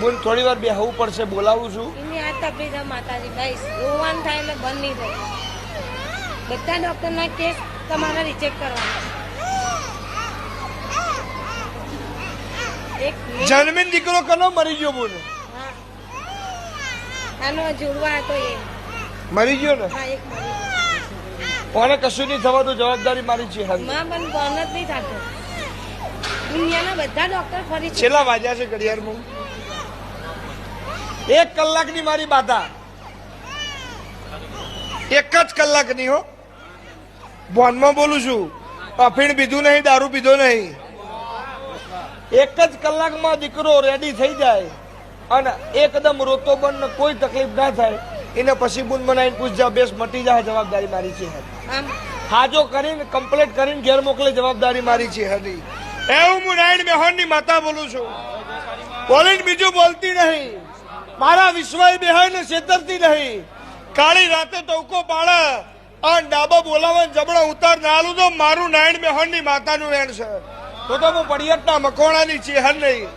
બોલ થોડી વાર બેહવું પડશે, બોલાવું છું. એની આ તકલીફ છે માતાજી ભાઈ, રોવાનું થાય એટલે બંધ નહીં થાય. બધા ડોક્ટરના કેસ તમારે રિજેક્ટ કરવાના. એક જન્મીન દીકરો કનો મરી ગયો? બોલ હા, આનો જોડવા હતો એ. મરી ગયો ને? હા, એક મરી ગયો. કોને કશું નહીં થવાનું, જવાબદારી મારી છે. માં પણ બંધ જ નહીં થતો. દુનિયાના બધા ડોક્ટર ફરી છેલ્લા વાગ્યા છે ઘડિયાળમાં? 1 કલાકની મારી બાધા, 1 જ કલાકની હો. બોનમાં બોલું છું, અફીણ પીધું નહીં, દારૂ પીધો નહીં. 1 જ કલાકમાં દીકરો રેડી થઈ જાય અને એકદમ રોતો બંધ, કોઈ તકલીફ ના થાય. એને પછી બુન બનાવીને પૂછજા, બેસ મટી જાય, જવાબદારી મારી છે. આમ હાજો કરીને કમ્પ્લીટ કરીને ઘેર મોકલે, જવાબદારી મારી છે. હરી એવું હું નારાયણ બેહોનની માતા બોલું છું. બોલીને બીજું બોલતી નહીં. મારા વિશ્વાસ બેહાઈને છેતરતી નહીં. કાળી રાતે ટોકો પાડે અને ડાબા બોલાવે, જબડો ઉતાર ના આલું તો મારું નારાયણ બેહોનની માતાનું વેણ છે. તો હું પડિયતના મકોણાની ચેહર નહીં.